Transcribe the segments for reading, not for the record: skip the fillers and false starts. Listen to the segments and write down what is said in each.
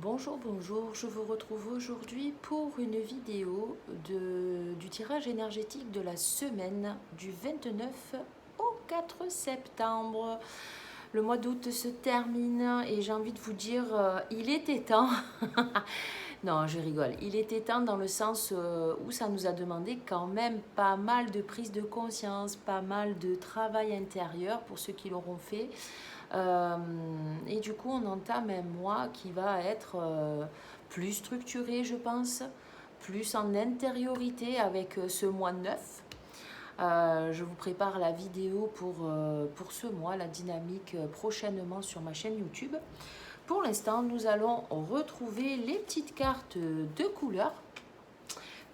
Bonjour, bonjour, je vous retrouve aujourd'hui pour une vidéo du tirage énergétique de la semaine du 29 au 4 septembre. Le mois d'août se termine et j'ai envie de vous dire, il était temps. Non, je rigole. Il était temps dans le sens où ça nous a demandé quand même pas mal de prise de conscience, pas mal de travail intérieur pour ceux qui l'auront fait. Et du coup, on entame un mois qui va être plus structuré, je pense, plus en intériorité avec ce mois 9. Je vous prépare la vidéo pour ce mois, la dynamique prochainement sur ma chaîne YouTube. Pour l'instant, nous allons retrouver les petites cartes de couleur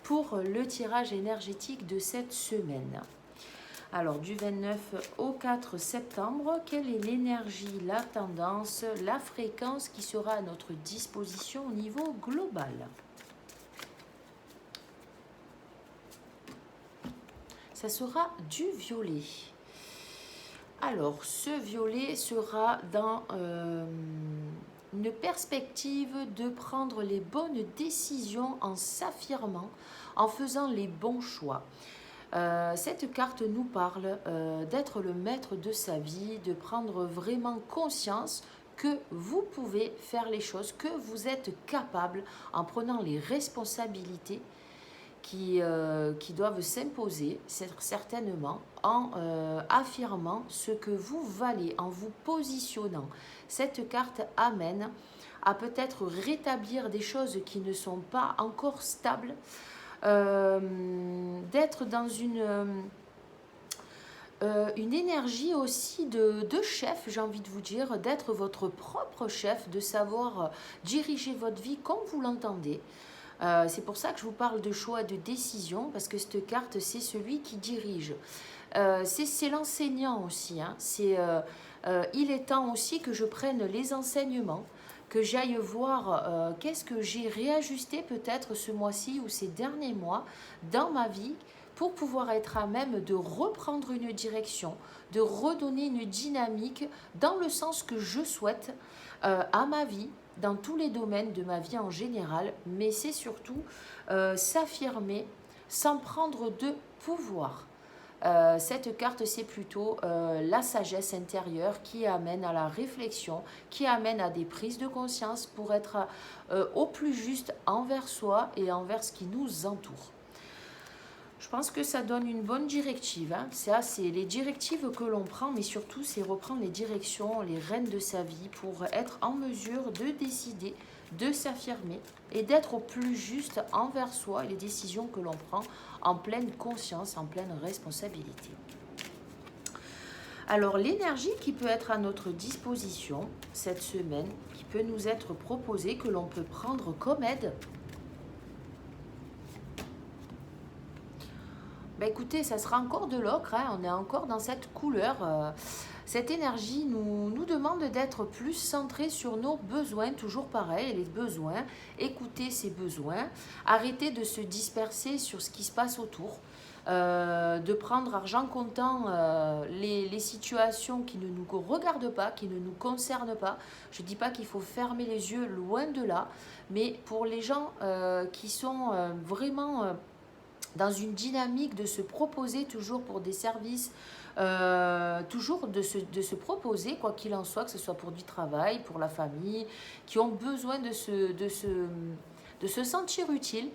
pour le tirage énergétique de cette semaine. Alors, du 29 au 4 septembre, quelle est l'énergie, la tendance, la fréquence qui sera à notre disposition au niveau global? Ça sera du violet. Alors, ce violet sera dans une perspective de prendre les bonnes décisions en s'affirmant, en faisant les bons choix. Cette carte nous parle d'être le maître de sa vie, de prendre vraiment conscience que vous pouvez faire les choses, que vous êtes capable en prenant les responsabilités qui doivent s'imposer, certainement, en affirmant ce que vous valez, en vous positionnant. Cette carte amène à peut-être rétablir des choses qui ne sont pas encore stables, d'être dans une énergie aussi de chef, j'ai envie de vous dire, d'être votre propre chef, de savoir diriger votre vie comme vous l'entendez. C'est pour ça que je vous parle de choix, de décision, parce que cette carte, c'est celui qui dirige. C'est l'enseignant aussi. Hein. Il est temps aussi que je prenne les enseignements, que j'aille voir qu'est-ce que j'ai réajusté peut-être ce mois-ci ou ces derniers mois dans ma vie pour pouvoir être à même de reprendre une direction, de redonner une dynamique dans le sens que je souhaite à ma vie, dans tous les domaines de ma vie en général, mais c'est surtout s'affirmer sans prendre de pouvoir. Cette carte, c'est plutôt la sagesse intérieure qui amène à la réflexion, qui amène à des prises de conscience pour être au plus juste envers soi et envers ce qui nous entoure. Je pense que ça donne une bonne directive. Hein. Ça, c'est les directives que l'on prend, mais surtout, c'est reprendre les directions, les rênes de sa vie pour être en mesure de décider, de s'affirmer et d'être au plus juste envers soi et les décisions que l'on prend en pleine conscience, en pleine responsabilité. Alors, l'énergie qui peut être à notre disposition cette semaine, qui peut nous être proposée, que l'on peut prendre comme aide, ben écoutez, ça sera encore de l'ocre, hein, on est encore dans cette couleur. Cette énergie nous demande d'être plus centré sur nos besoins, toujours pareil, les besoins, écouter ses besoins, arrêter de se disperser sur ce qui se passe autour, de prendre argent comptant les situations qui ne nous regardent pas, qui ne nous concernent pas. Je ne dis pas qu'il faut fermer les yeux, loin de là, mais pour les gens qui sont vraiment dans une dynamique de se proposer toujours pour des services, toujours de se proposer, quoi qu'il en soit, que ce soit pour du travail, pour la famille, qui ont besoin de se sentir utile.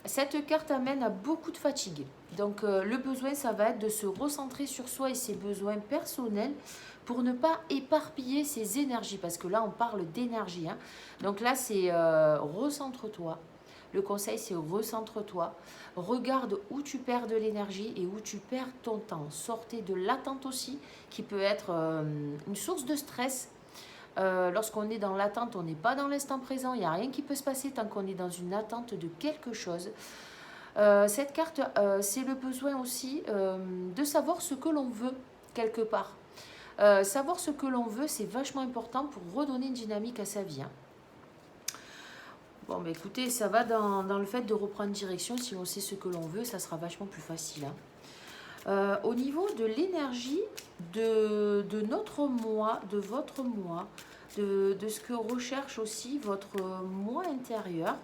Cette carte amène à beaucoup de fatigue. Donc le besoin, ça va être de se recentrer sur soi et ses besoins personnels pour ne pas éparpiller ses énergies, parce que là, on parle d'énergie. Hein. Donc là, c'est recentre-toi. Le conseil, c'est recentre-toi. Regarde où tu perds de l'énergie et où tu perds ton temps. Sortez de l'attente aussi, qui peut être une source de stress. Lorsqu'on est dans l'attente, on n'est pas dans l'instant présent. Il n'y a rien qui peut se passer tant qu'on est dans une attente de quelque chose. Cette carte, c'est le besoin aussi de savoir ce que l'on veut quelque part. Savoir ce que l'on veut, c'est vachement important pour redonner une dynamique à sa vie. Hein. Bon, bah écoutez, ça va dans le fait de reprendre direction. Si on sait ce que l'on veut, ça sera vachement plus facile. Hein. Au niveau de l'énergie de notre mois, de votre mois, de ce que recherche aussi votre moi intérieur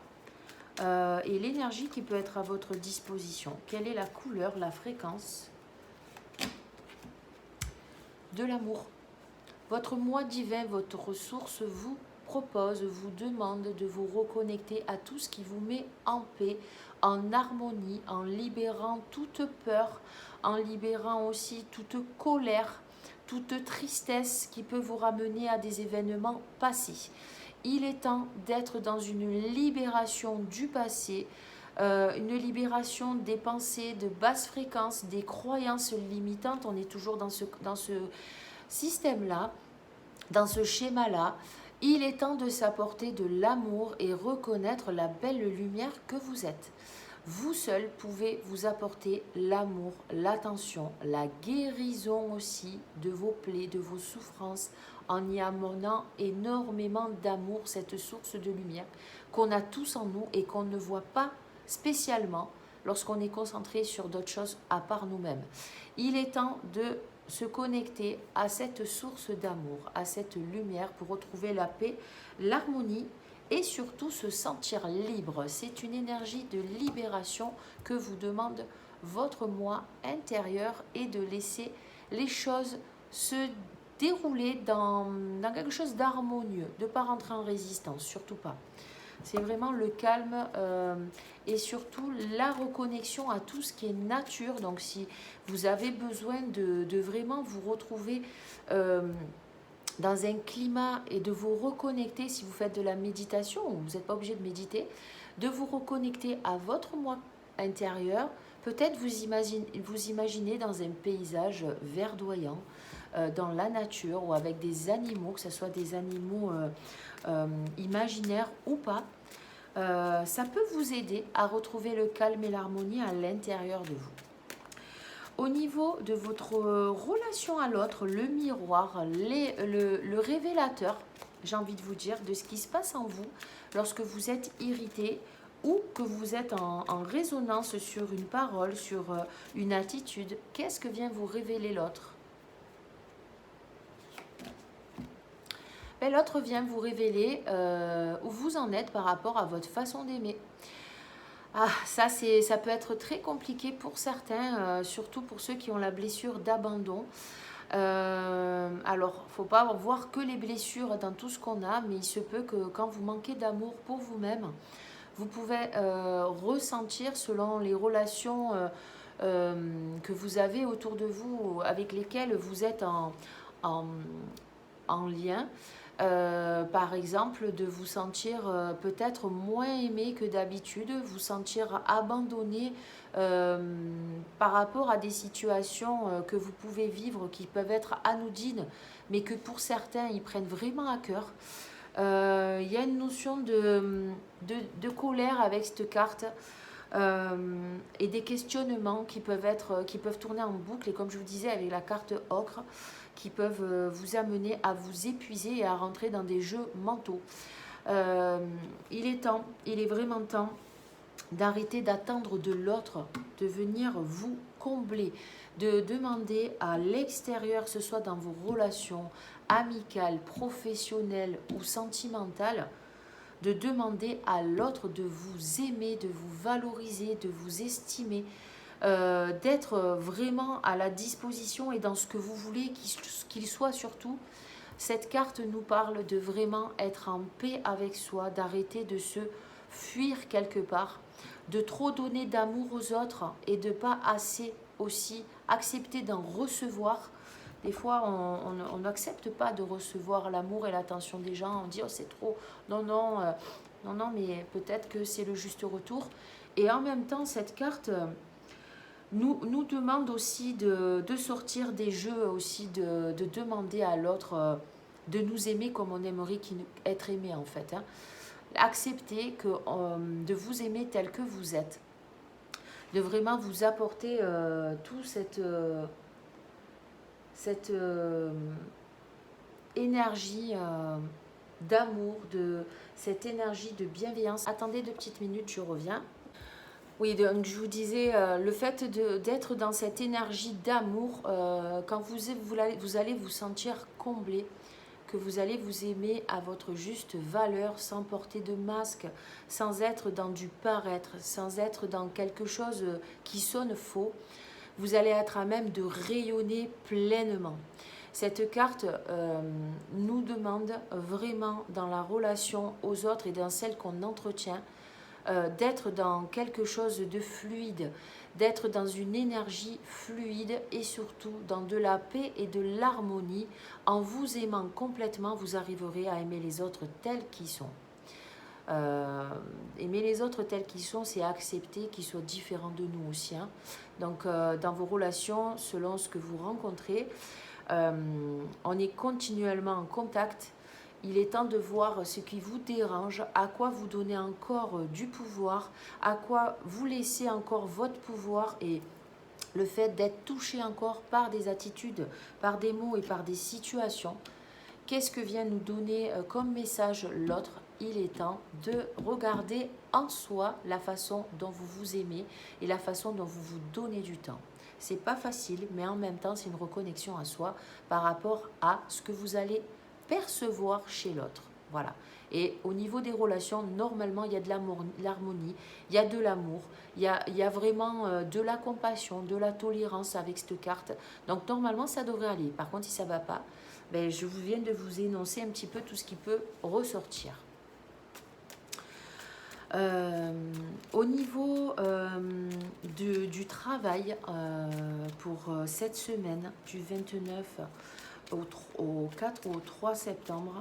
et l'énergie qui peut être à votre disposition. Quelle est la couleur, la fréquence de l'amour? Votre moi divin, votre ressource vous propose, vous demande de vous reconnecter à tout ce qui vous met en paix, en harmonie, en libérant toute peur, en libérant aussi toute colère, toute tristesse qui peut vous ramener à des événements passés. Il est temps d'être dans une libération du passé, une libération des pensées de basse fréquence, des croyances limitantes. On est toujours dans ce système-là, dans ce schéma-là. Il est temps de s'apporter de l'amour et reconnaître la belle lumière que vous êtes. Vous seul pouvez vous apporter l'amour, l'attention, la guérison aussi de vos plaies, de vos souffrances, en y amenant énormément d'amour, cette source de lumière qu'on a tous en nous et qu'on ne voit pas spécialement lorsqu'on est concentré sur d'autres choses à part nous-mêmes. Il est temps de se connecter à cette source d'amour, à cette lumière pour retrouver la paix, l'harmonie et surtout se sentir libre. C'est une énergie de libération que vous demande votre moi intérieur et de laisser les choses se dérouler dans quelque chose d'harmonieux, de ne pas rentrer en résistance, surtout pas. C'est vraiment le calme et surtout la reconnexion à tout ce qui est nature. Donc si vous avez besoin de vraiment vous retrouver dans un climat et de vous reconnecter, si vous faites de la méditation, ou vous n'êtes pas obligé de méditer, de vous reconnecter à votre moi intérieur. Peut-être vous imaginez dans un paysage verdoyant, dans la nature ou avec des animaux, que ce soit des animaux imaginaires ou pas. Ça peut vous aider à retrouver le calme et l'harmonie à l'intérieur de vous. Au niveau de votre relation à l'autre, le miroir, le révélateur, j'ai envie de vous dire, de ce qui se passe en vous lorsque vous êtes irrité ou que vous êtes en résonance sur une parole, sur une attitude, qu'est-ce que vient vous révéler l'autre? L'autre vient vous révéler où vous en êtes par rapport à votre façon d'aimer. Ah, ça peut être très compliqué pour certains, surtout pour ceux qui ont la blessure d'abandon. Alors, il ne faut pas voir que les blessures dans tout ce qu'on a, mais il se peut que quand vous manquez d'amour pour vous-même, vous pouvez ressentir selon les relations que vous avez autour de vous, avec lesquelles vous êtes en lien. Par exemple, de vous sentir peut-être moins aimé que d'habitude, vous sentir abandonné par rapport à des situations que vous pouvez vivre qui peuvent être anodines, mais que pour certains, ils prennent vraiment à cœur. Il y a une notion de colère avec cette carte et des questionnements qui peuvent tourner en boucle, et comme je vous disais avec la carte ocre, qui peuvent vous amener à vous épuiser et à rentrer dans des jeux mentaux. Il est vraiment temps d'arrêter d'attendre de l'autre, de venir vous combler, de demander à l'extérieur, que ce soit dans vos relations amicales, professionnelles ou sentimentales, de demander à l'autre de vous aimer, de vous valoriser, de vous estimer, d'être vraiment à la disposition et dans ce que vous voulez qu'il soit surtout. Cette carte nous parle de vraiment être en paix avec soi, d'arrêter de se fuir quelque part, de trop donner d'amour aux autres et de pas assez aussi accepter d'en recevoir. Des fois, on n'accepte pas de recevoir l'amour et l'attention des gens. On dit oh, c'est trop. Non, mais peut-être que c'est le juste retour. Et en même temps, cette carte nous demande aussi de sortir des jeux, aussi de demander à l'autre de nous aimer comme on aimerait être aimé en fait. Hein. Accepter de vous aimer tel que vous êtes. De vraiment vous apporter tout cette énergie d'amour, cette énergie de bienveillance. Attendez 2 petites minutes, je reviens. Oui, donc je vous disais, le fait d'être dans cette énergie d'amour, quand vous allez vous sentir comblé, que vous allez vous aimer à votre juste valeur, sans porter de masque, sans être dans du paraître, sans être dans quelque chose qui sonne faux. Vous allez être à même de rayonner pleinement. Cette carte nous demande vraiment dans la relation aux autres et dans celle qu'on entretient, d'être dans quelque chose de fluide, d'être dans une énergie fluide et surtout dans de la paix et de l'harmonie. En vous aimant complètement, vous arriverez à aimer les autres tels qu'ils sont. Aimer les autres tels qu'ils sont, c'est accepter qu'ils soient différents de nous aussi. Hein. Donc, dans vos relations, selon ce que vous rencontrez, on est continuellement en contact. Il est temps de voir ce qui vous dérange, à quoi vous donnez encore du pouvoir, à quoi vous laissez encore votre pouvoir et le fait d'être touché encore par des attitudes, par des mots et par des situations. Qu'est-ce que vient nous donner comme message l'autre? Il est temps de regarder en soi la façon dont vous vous aimez et la façon dont vous vous donnez du temps. C'est pas facile, mais en même temps, c'est une reconnexion à soi par rapport à ce que vous allez percevoir chez l'autre. Voilà. Et au niveau des relations, normalement, il y a de l'harmonie, il y a de l'amour, il y a vraiment de la compassion, de la tolérance avec cette carte. Donc, normalement, ça devrait aller. Par contre, si ça ne va pas, ben, je viens de vous énoncer un petit peu tout ce qui peut ressortir. Au niveau du travail pour cette semaine du 29 au 4 ou au 3 septembre,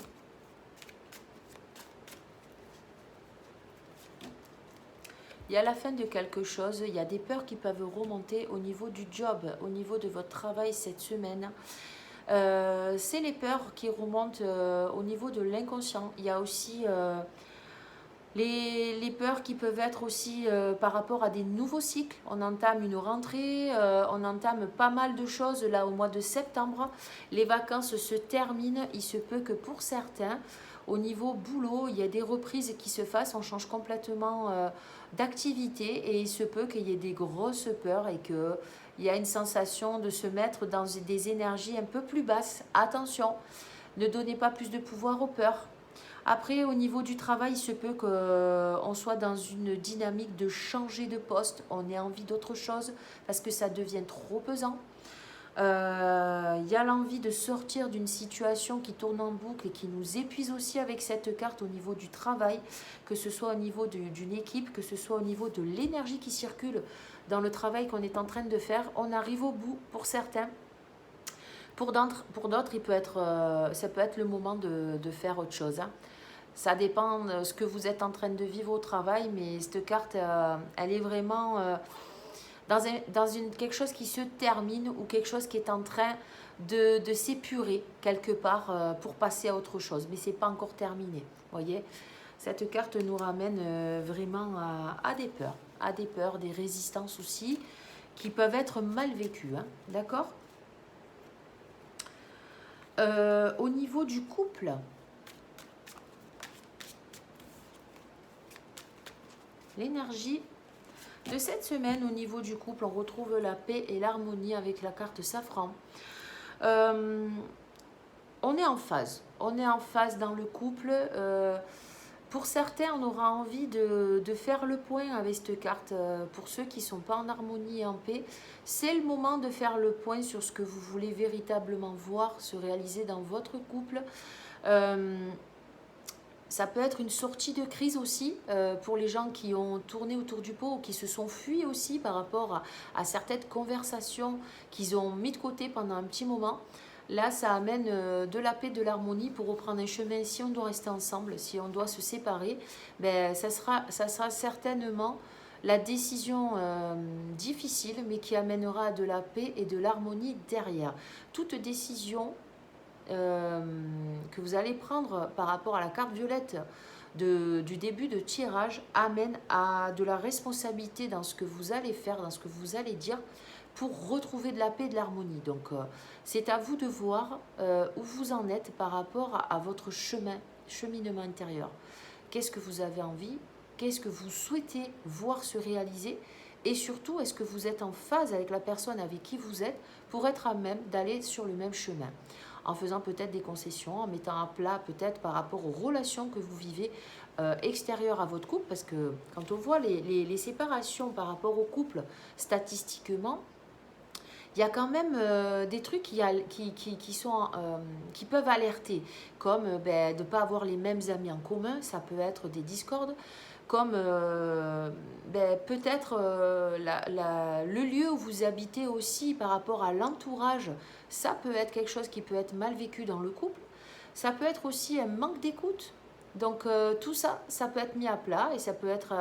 il y a la fin de quelque chose, il y a des peurs qui peuvent remonter au niveau du job, au niveau de votre travail cette semaine. C'est les peurs qui remontent au niveau de l'inconscient. Il y a aussi les peurs qui peuvent être aussi par rapport à des nouveaux cycles. On entame une rentrée, on entame pas mal de choses là au mois de septembre. Les vacances se terminent. Il se peut que pour certains, au niveau boulot, il y a des reprises qui se fassent. On change complètement d'activité et il se peut qu'il y ait des grosses peurs et qu'il y a une sensation de se mettre dans des énergies un peu plus basses. Attention, ne donnez pas plus de pouvoir aux peurs. Après, au niveau du travail, il se peut qu'on soit dans une dynamique de changer de poste. On ait envie d'autre chose parce que ça devient trop pesant. Il y a l'envie de sortir d'une situation qui tourne en boucle et qui nous épuise aussi avec cette carte au niveau du travail, que ce soit au niveau d'une équipe, que ce soit au niveau de l'énergie qui circule dans le travail qu'on est en train de faire. On arrive au bout pour certains. Pour d'autres, ça peut être le moment de faire autre chose. Hein. Ça dépend de ce que vous êtes en train de vivre au travail, mais cette carte, elle est vraiment dans quelque chose qui se termine ou quelque chose qui est en train de s'épurer quelque part pour passer à autre chose. Mais ce n'est pas encore terminé. Voyez, cette carte nous ramène vraiment à des peurs, des résistances aussi, qui peuvent être mal vécues. Hein, d'accord ? Au niveau du couple, l'énergie de cette semaine au niveau du couple, on retrouve la paix et l'harmonie avec la carte safran. On est en phase. On est en phase dans le couple. Pour certains, on aura envie de faire le point avec cette carte. Pour ceux qui ne sont pas en harmonie et en paix, c'est le moment de faire le point sur ce que vous voulez véritablement voir se réaliser dans votre couple. Ça peut être une sortie de crise aussi pour les gens qui ont tourné autour du pot ou qui se sont fuis aussi par rapport à certaines conversations qu'ils ont mis de côté pendant un petit moment. Là, ça amène de la paix, de l'harmonie pour reprendre un chemin. Si on doit rester ensemble, si on doit se séparer, ben, ça sera certainement la décision difficile, mais qui amènera de la paix et de l'harmonie derrière. Toute décision que vous allez prendre par rapport à la carte violette du début de tirage amène à de la responsabilité dans ce que vous allez faire, dans ce que vous allez dire pour retrouver de la paix et de l'harmonie. Donc c'est à vous de voir où vous en êtes par rapport à votre cheminement intérieur. Qu'est-ce que vous avez envie? Qu'est-ce que vous souhaitez voir se réaliser? Et surtout, est-ce que vous êtes en phase avec la personne avec qui vous êtes pour être à même d'aller sur le même chemin? en faisant peut-être des concessions, en mettant à plat peut-être par rapport aux relations que vous vivez extérieures à votre couple, parce que quand on voit les séparations par rapport au couple, statistiquement, il y a quand même des trucs qui peuvent alerter, comme de ne pas avoir les mêmes amis en commun, ça peut être des discordes, comme peut-être le lieu où vous habitez aussi par rapport à l'entourage, ça peut être quelque chose qui peut être mal vécu dans le couple, ça peut être aussi un manque d'écoute. Donc tout ça, ça peut être mis à plat et ça peut être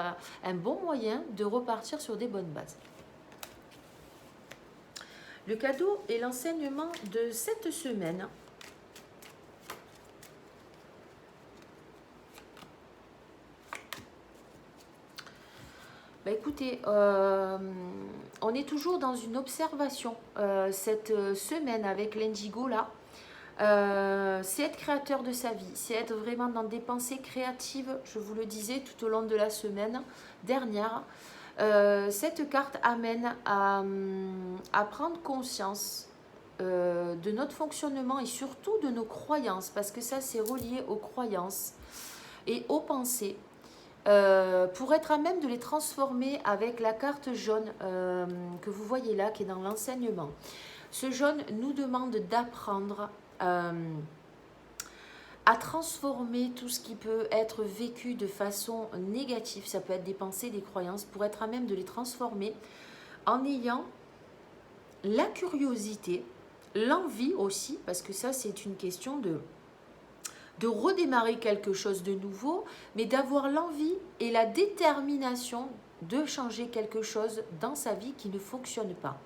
un bon moyen de repartir sur des bonnes bases. Le cadeau et l'enseignement de cette semaine. Écoutez, on est toujours dans une observation cette semaine avec l'indigo là. C'est être créateur de sa vie, c'est être vraiment dans des pensées créatives, je vous le disais tout au long de la semaine dernière. Cette carte amène à prendre conscience de notre fonctionnement et surtout de nos croyances, parce que ça c'est relié aux croyances et aux pensées, pour être à même de les transformer avec la carte jaune que vous voyez là, qui est dans l'enseignement. Ce jaune nous demande d'apprendre à transformer tout ce qui peut être vécu de façon négative, ça peut être des pensées, des croyances, pour être à même de les transformer en ayant la curiosité, l'envie aussi, parce que ça c'est une question de redémarrer quelque chose de nouveau, mais d'avoir l'envie et la détermination de changer quelque chose dans sa vie qui ne fonctionne pas.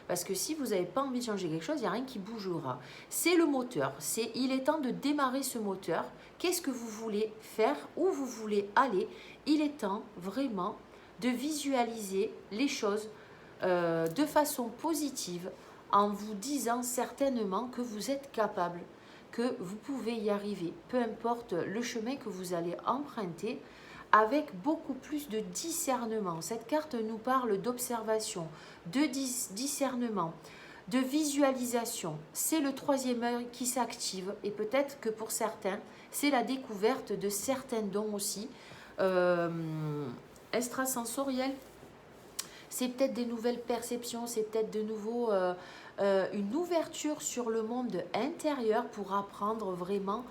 Parce que si vous n'avez pas envie de changer quelque chose, il n'y a rien qui bougera. C'est le moteur. Il est temps de démarrer ce moteur. Qu'est-ce que vous voulez faire? Où vous voulez aller? Il est temps vraiment de visualiser les choses de façon positive en vous disant certainement que vous êtes capable, que vous pouvez y arriver. Peu importe le chemin que vous allez emprunter, avec beaucoup plus de discernement. Cette carte nous parle d'observation, de discernement, de visualisation. C'est le troisième œil qui s'active et peut-être que pour certains, c'est la découverte de certains dons aussi extrasensoriels. C'est peut-être des nouvelles perceptions, c'est peut-être de nouveau une ouverture sur le monde intérieur pour apprendre vraiment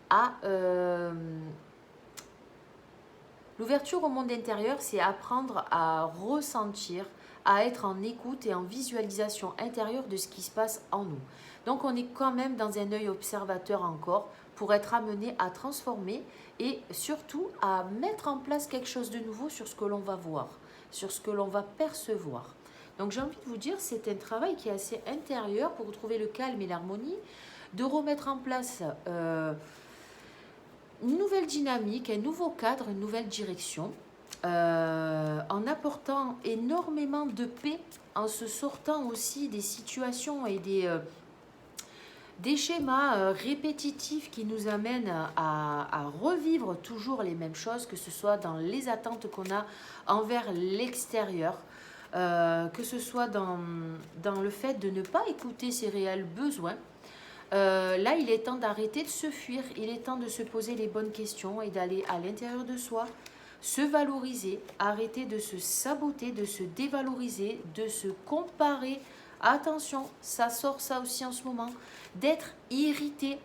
à... L'ouverture au monde intérieur, c'est apprendre à ressentir, à être en écoute et en visualisation intérieure de ce qui se passe en nous. Donc on est quand même dans un œil observateur encore pour être amené à transformer et surtout à mettre en place quelque chose de nouveau sur ce que l'on va voir, sur ce que l'on va percevoir. Donc j'ai envie de vous dire, c'est un travail qui est assez intérieur pour trouver le calme et l'harmonie, de remettre en place... une nouvelle dynamique, un nouveau cadre, une nouvelle direction, en apportant énormément de paix, en se sortant aussi des situations et des schémas répétitifs qui nous amènent à revivre toujours les mêmes choses, que ce soit dans les attentes qu'on a envers l'extérieur, que ce soit dans le fait de ne pas écouter ses réels besoins. Là, il est temps d'arrêter de se fuir, il est temps de se poser les bonnes questions et d'aller à l'intérieur de soi, se valoriser, arrêter de se saboter, de se dévaloriser, de se comparer. Attention, ça sort ça aussi en ce moment, d'être irrité.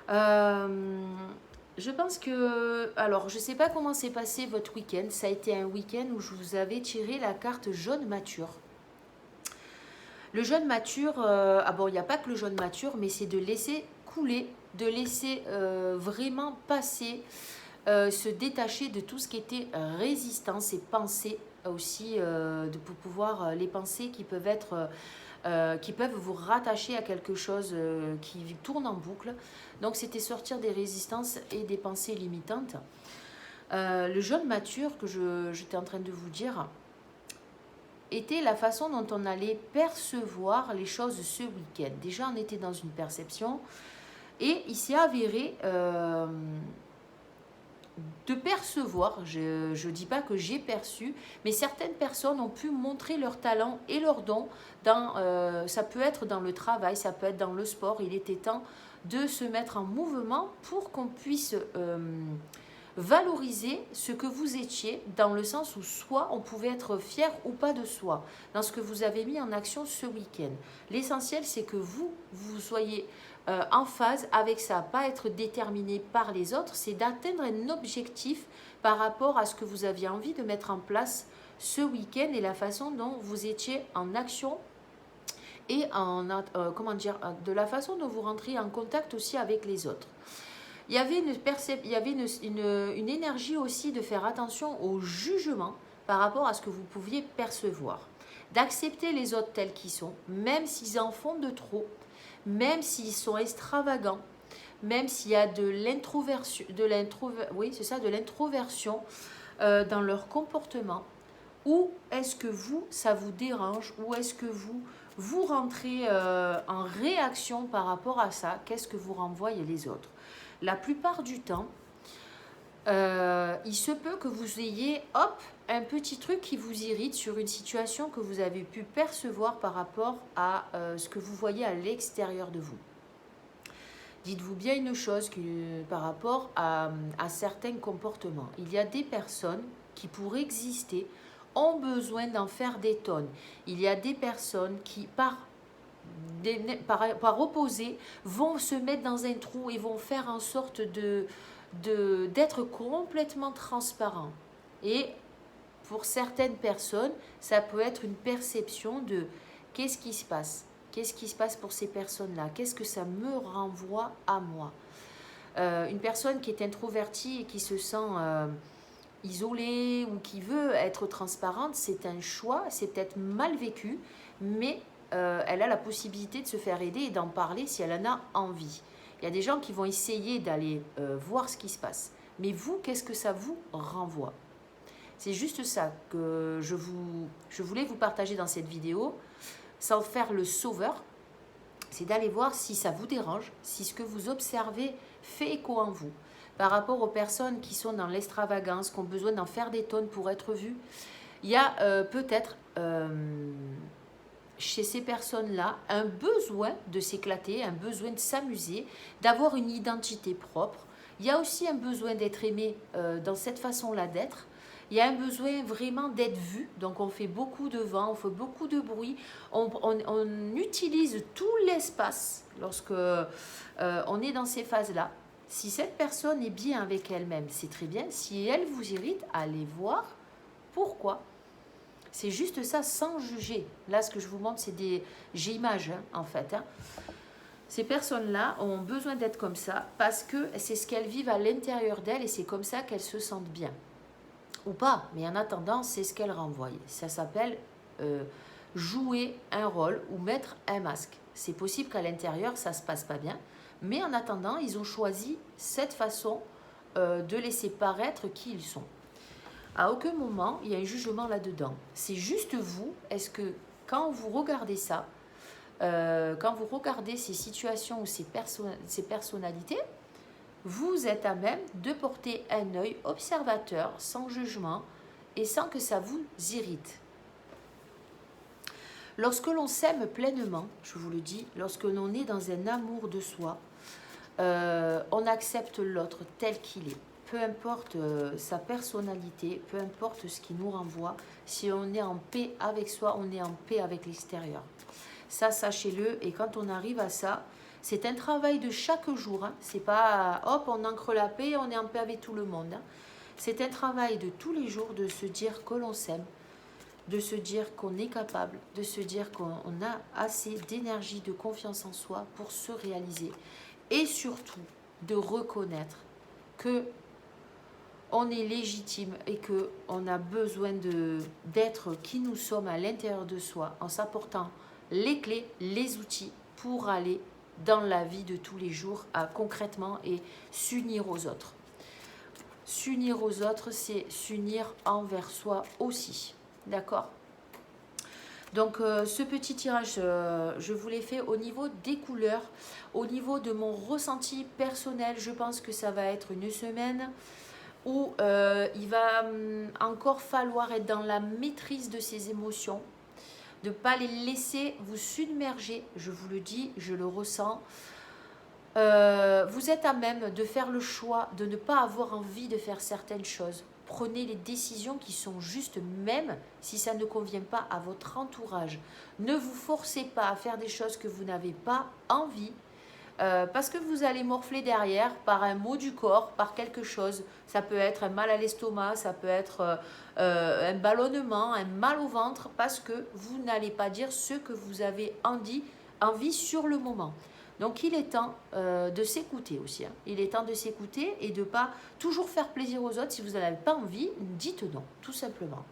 Je pense que... Alors, je ne sais pas comment s'est passé votre week-end. Ça a été un week-end où je vous avais tiré la carte jaune mature. Le jeune mature, il n'y a pas que le jeune mature, mais c'est de laisser couler, de laisser vraiment passer, se détacher de tout ce qui était résistance et pensée aussi, pour pouvoir, les pensées qui peuvent être, qui peuvent vous rattacher à quelque chose qui tourne en boucle. Donc c'était sortir des résistances et des pensées limitantes. Le jeune mature que j'étais en train de vous dire, était la façon dont on allait percevoir les choses ce week-end. Déjà, on était dans une perception et il s'est avéré de percevoir, je ne dis pas que j'ai perçu, mais certaines personnes ont pu montrer leur talent et leurs dons dans, ça peut être dans le travail, ça peut être dans le sport. Il était temps de se mettre en mouvement pour qu'on puisse valoriser ce que vous étiez, dans le sens où soit on pouvait être fier ou pas de soi, dans ce que vous avez mis en action ce week-end. L'essentiel, c'est que vous soyez en phase avec ça, pas être déterminé par les autres, c'est d'atteindre un objectif par rapport à ce que vous aviez envie de mettre en place ce week-end et la façon dont vous étiez en action et comment dire, de la façon dont vous rentriez en contact aussi avec les autres. Il y avait une énergie aussi de faire attention au jugement par rapport à ce que vous pouviez percevoir, d'accepter les autres tels qu'ils sont, même s'ils en font de trop, même s'ils sont extravagants, même s'il y a de l'introversion, oui, c'est ça, de l'introversion dans leur comportement. Ou est-ce que vous, ça vous dérange, ou est-ce que vous rentrez en réaction par rapport à ça? Qu'est-ce que vous renvoyez les autres? La plupart du temps, il se peut que vous ayez, hop, un petit truc qui vous irrite sur une situation que vous avez pu percevoir par rapport à ce que vous voyez à l'extérieur de vous. Dites-vous bien une chose par rapport à certains comportements. Il y a des personnes qui, pour exister, ont besoin d'en faire des tonnes. Il y a des personnes qui, par opposé, vont se mettre dans un trou et vont faire en sorte d'être complètement transparent. Et pour certaines personnes, ça peut être une perception de qu'est-ce qui se passe? Qu'est-ce qui se passe pour ces personnes-là? Qu'est-ce que ça me renvoie à moi? Une personne qui est introvertie et qui se sent isolée ou qui veut être transparente, c'est un choix, c'est peut-être mal vécu, mais elle a la possibilité de se faire aider et d'en parler si elle en a envie. Il y a des gens qui vont essayer d'aller voir ce qui se passe. Mais vous, qu'est-ce que ça vous renvoie? C'est juste ça que je voulais vous partager dans cette vidéo, sans faire le sauveur. C'est d'aller voir si ça vous dérange, si ce que vous observez fait écho en vous. Par rapport aux personnes qui sont dans l'extravagance, qui ont besoin d'en faire des tonnes pour être vues, il y a peut-être chez ces personnes-là un besoin de s'éclater, un besoin de s'amuser, d'avoir une identité propre. Il y a aussi un besoin d'être aimé dans cette façon-là d'être. Il y a un besoin vraiment d'être vu, donc on fait beaucoup de vent, on fait beaucoup de bruit, on utilise tout l'espace lorsque on est dans ces phases-là. Si cette personne est bien avec elle-même, c'est très bien. Si elle vous irrite, allez voir pourquoi. C'est juste ça, sans juger. Là, ce que je vous montre, c'est des... J'ai image, en fait. Ces personnes-là ont besoin d'être comme ça parce que c'est ce qu'elles vivent à l'intérieur d'elles et c'est comme ça qu'elles se sentent bien. Ou pas, mais en attendant, c'est ce qu'elles renvoient. Ça s'appelle jouer un rôle ou mettre un masque. C'est possible qu'à l'intérieur, ça ne se passe pas bien, mais en attendant, ils ont choisi cette façon de laisser paraître qui ils sont. À aucun moment, il y a un jugement là-dedans. C'est juste vous, est-ce que quand vous regardez ça, quand vous regardez ces situations ou ces personnalités, vous êtes à même de porter un œil observateur, sans jugement et sans que ça vous irrite. Lorsque l'on s'aime pleinement, je vous le dis, lorsque l'on est dans un amour de soi, on accepte l'autre tel qu'il est. Peu importe sa personnalité, peu importe ce qui nous renvoie, si on est en paix avec soi, on est en paix avec l'extérieur. Ça, sachez-le, et quand on arrive à ça, c'est un travail de chaque jour. Hein. C'est pas, hop, on ancre la paix, on est en paix avec tout le monde. Hein. C'est un travail de tous les jours de se dire que l'on s'aime, de se dire qu'on est capable, de se dire qu'on a assez d'énergie, de confiance en soi pour se réaliser. Et surtout, de reconnaître que on est légitime et qu'on a besoin d'être qui nous sommes à l'intérieur de soi en s'apportant les clés, les outils pour aller dans la vie de tous les jours concrètement et s'unir aux autres. S'unir aux autres, c'est s'unir envers soi aussi. D'accord ? Donc ce petit tirage, je vous l'ai fait au niveau des couleurs, au niveau de mon ressenti personnel. Je pense que ça va être une semaine où il va encore falloir être dans la maîtrise de ses émotions, de ne pas les laisser vous submerger, je vous le dis, je le ressens. Vous êtes à même de faire le choix de ne pas avoir envie de faire certaines choses. Prenez les décisions qui sont justes, même si ça ne convient pas à votre entourage. Ne vous forcez pas à faire des choses que vous n'avez pas envie, parce que vous allez morfler derrière par un mot du corps, par quelque chose. Ça peut être un mal à l'estomac, ça peut être un ballonnement, un mal au ventre, parce que vous n'allez pas dire ce que vous avez envie sur le moment. Donc il est temps de s'écouter aussi. Hein. Il est temps de s'écouter et de ne pas toujours faire plaisir aux autres. Si vous n'avez pas envie, dites non, tout simplement.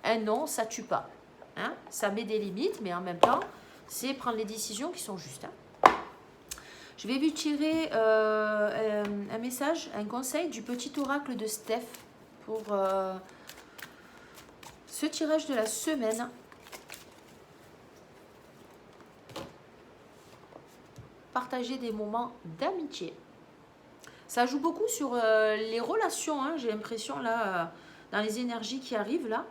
Un non, ça ne tue pas. Hein. Ça met des limites, mais en même temps, c'est prendre les décisions qui sont justes. Hein. Je vais vous tirer un message, un conseil du petit oracle de Steph pour ce tirage de la semaine. Partager des moments d'amitié. Ça joue beaucoup sur les relations, hein, j'ai l'impression, là, dans les énergies qui arrivent, là.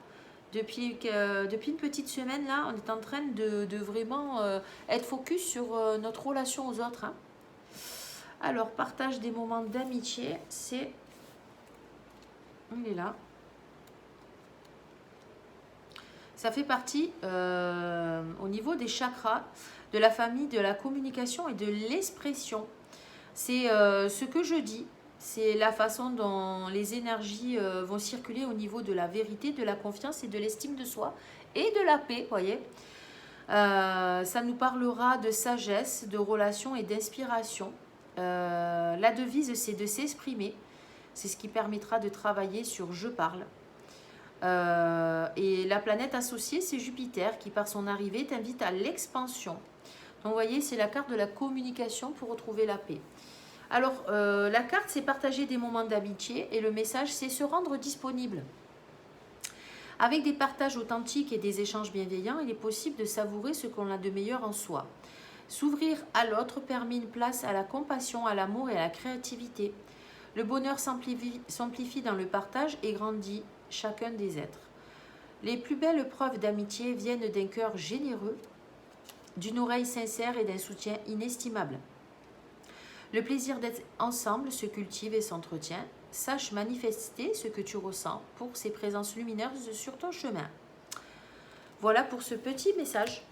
Depuis une petite semaine, là, on est en train de vraiment être focus sur notre relation aux autres. Hein. Alors, partage des moments d'amitié, c'est... Il est là. Ça fait partie, au niveau des chakras, de la famille de la communication et de l'expression. C'est ce que je dis, c'est la façon dont les énergies vont circuler au niveau de la vérité, de la confiance et de l'estime de soi et de la paix, voyez. Ça nous parlera de sagesse, de relations et d'inspiration. La devise, c'est de s'exprimer. C'est ce qui permettra de travailler sur je parle. Et la planète associée, c'est Jupiter qui, par son arrivée, t'invite à l'expansion. Donc, vous voyez, c'est la carte de la communication pour retrouver la paix. Alors, la carte, c'est partager des moments d'amitié et le message, c'est se rendre disponible. Avec des partages authentiques et des échanges bienveillants, il est possible de savourer ce qu'on a de meilleur en soi. S'ouvrir à l'autre permet une place à la compassion, à l'amour et à la créativité. Le bonheur s'amplifie dans le partage et grandit chacun des êtres. Les plus belles preuves d'amitié viennent d'un cœur généreux, d'une oreille sincère et d'un soutien inestimable. Le plaisir d'être ensemble se cultive et s'entretient. Sache manifester ce que tu ressens pour ces présences lumineuses sur ton chemin. Voilà pour ce petit message.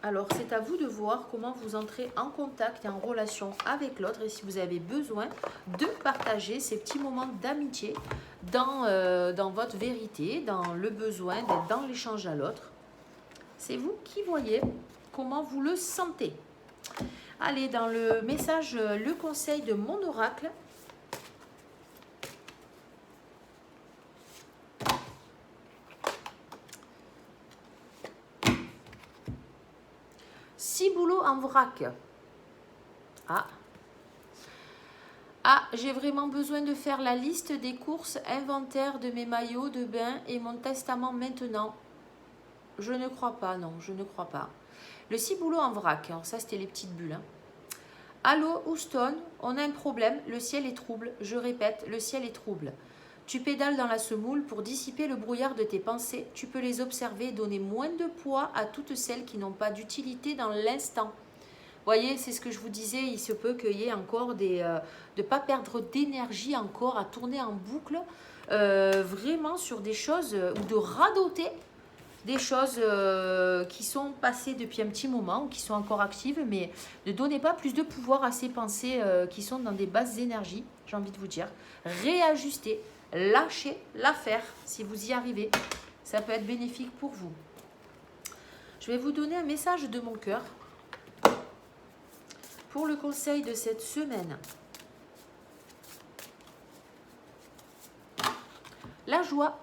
Alors, c'est à vous de voir comment vous entrez en contact et en relation avec l'autre et si vous avez besoin de partager ces petits moments d'amitié dans votre vérité, dans le besoin d'être dans l'échange à l'autre. C'est vous qui voyez comment vous le sentez. Allez, dans le message, le conseil de mon oracle. Ciboulot en vrac. J'ai vraiment besoin de faire la liste des courses, inventaire de mes maillots de bain et mon testament maintenant. Je ne crois pas, non, je ne crois pas. Le ciboulot en vrac, alors ça c'était les petites bulles. Hein. Allô, Houston, on a un problème, le ciel est trouble. Je répète, le ciel est trouble. Tu pédales dans la semoule pour dissiper le brouillard de tes pensées. Tu peux les observer et donner moins de poids à toutes celles qui n'ont pas d'utilité dans l'instant. Voyez, c'est ce que je vous disais, il se peut qu'il y ait encore de ne pas perdre d'énergie encore à tourner en boucle, vraiment sur des choses, ou de radoter des choses qui sont passées depuis un petit moment, ou qui sont encore actives, mais ne donnez pas plus de pouvoir à ces pensées qui sont dans des basses énergies, j'ai envie de vous dire. Réajustez, lâchez l'affaire si vous y arrivez, ça peut être bénéfique pour vous. Je vais vous donner un message de mon cœur. Pour le conseil de cette semaine, la joie.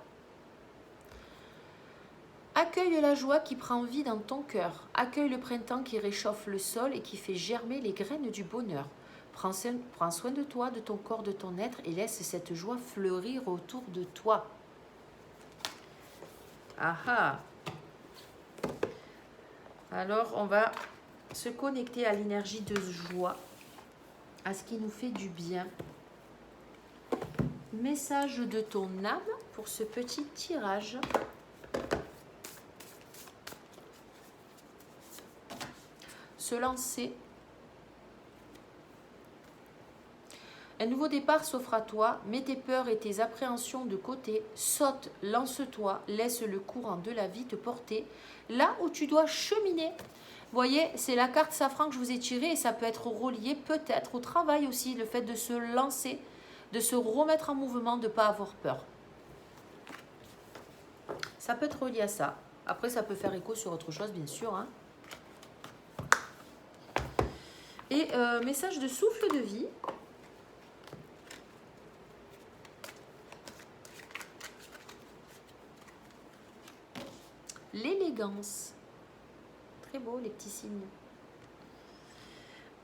Accueille la joie qui prend vie dans ton cœur. Accueille le printemps qui réchauffe le sol et qui fait germer les graines du bonheur. Prends soin de toi, de ton corps, de ton être et laisse cette joie fleurir autour de toi. Ah. Alors, on va se connecter à l'énergie de joie, à ce qui nous fait du bien. Message de ton âme pour ce petit tirage. Se lancer. Un nouveau départ s'offre à toi. Mets tes peurs et tes appréhensions de côté. Saute, lance-toi, laisse le courant de la vie te porter là où tu dois cheminer. Vous voyez, c'est la carte safran que je vous ai tirée et ça peut être relié peut-être au travail aussi, le fait de se lancer, de se remettre en mouvement, de ne pas avoir peur. Ça peut être relié à ça. Après, ça peut faire écho sur autre chose, bien sûr. Hein. Et message de souffle de vie. L'élégance. Très beau, les petits signes.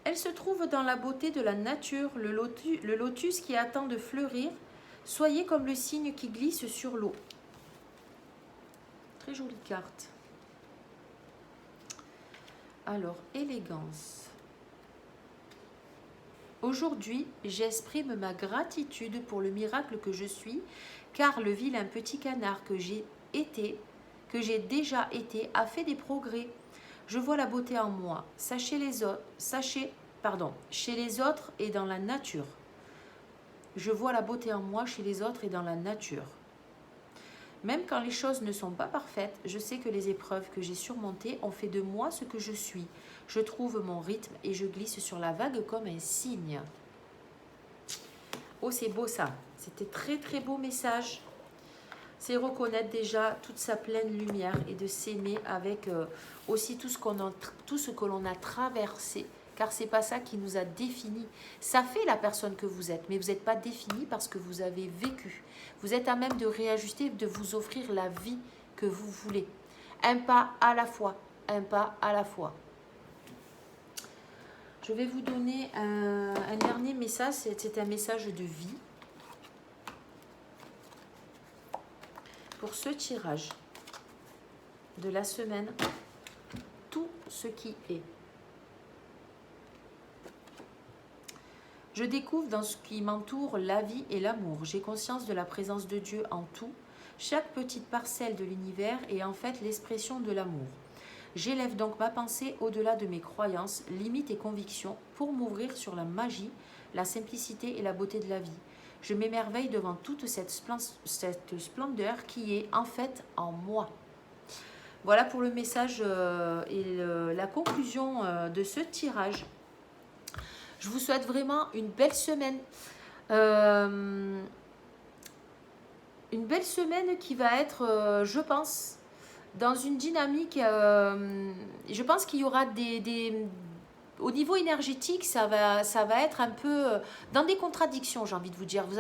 Elle se trouve dans la beauté de la nature, le lotus qui attend de fleurir. Soyez comme le cygne qui glisse sur l'eau. Très jolie carte. Alors, élégance. Aujourd'hui, j'exprime ma gratitude pour le miracle que je suis, car le vilain petit canard que j'ai déjà été, a fait des progrès. Je vois la beauté en moi, chez les autres et dans la nature. Je vois la beauté en moi, chez les autres et dans la nature. Même quand les choses ne sont pas parfaites, je sais que les épreuves que j'ai surmontées ont fait de moi ce que je suis. Je trouve mon rythme et je glisse sur la vague comme un cygne. Oh, c'est beau ça. C'était très très beau message. C'est reconnaître déjà toute sa pleine lumière et de s'aimer avec aussi tout ce que l'on a traversé, car c'est pas ça qui nous a défini. Ça fait la personne que vous êtes, mais vous n'êtes pas défini parce que vous avez vécu. Vous êtes à même de réajuster, de vous offrir la vie que vous voulez. Un pas à la fois, un pas à la fois. Je vais vous donner un dernier message, c'est un message de vie. Pour ce tirage de la semaine, tout ce qui est. Je découvre dans ce qui m'entoure la vie et l'amour. J'ai conscience de la présence de Dieu en tout. Chaque petite parcelle de l'univers est en fait l'expression de l'amour. J'élève donc ma pensée au-delà de mes croyances, limites et convictions pour m'ouvrir sur la magie, la simplicité et la beauté de la vie. Je m'émerveille devant toute cette splendeur qui est en fait en moi. Voilà pour le message et la conclusion de ce tirage. Je vous souhaite vraiment une belle semaine. Une belle semaine qui va être, je pense, dans une dynamique. Je pense qu'il y aura au niveau énergétique, ça va être un peu dans des contradictions, j'ai envie de vous dire. Vous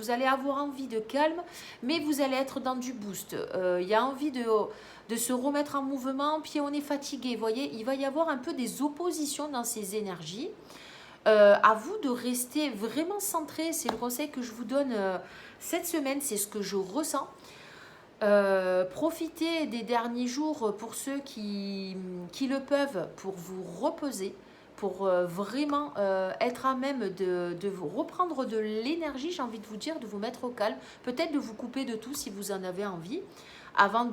allez avoir envie de calme, mais vous allez être dans du boost. Il y a envie de se remettre en mouvement, puis on est fatigué. Vous voyez, il va y avoir un peu des oppositions dans ces énergies. À vous de rester vraiment centré. C'est le conseil que je vous donne cette semaine, c'est ce que je ressens. Profitez des derniers jours pour ceux qui le peuvent pour vous reposer, pour vraiment être à même de vous reprendre de l'énergie, j'ai envie de vous dire, de vous mettre au calme, peut-être de vous couper de tout si vous en avez envie, avant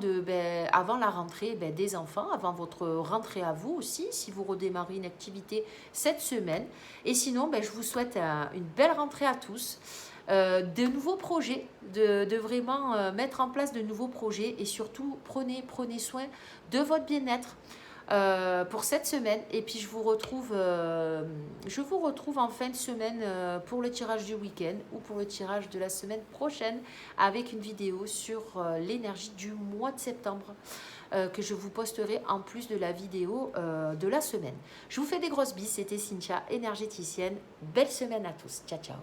la rentrée des enfants, avant votre rentrée à vous aussi, si vous redémarrez une activité cette semaine. Et sinon, je vous souhaite une belle rentrée à tous. De nouveaux projets, de vraiment mettre en place de nouveaux projets et surtout prenez soin de votre bien-être pour cette semaine. Et puis je vous retrouve en fin de semaine pour le tirage du week-end ou pour le tirage de la semaine prochaine avec une vidéo sur l'énergie du mois de septembre que je vous posterai en plus de la vidéo de la semaine. Je vous fais des grosses bises, c'était Cynthia, énergéticienne. Belle semaine à tous, ciao ciao.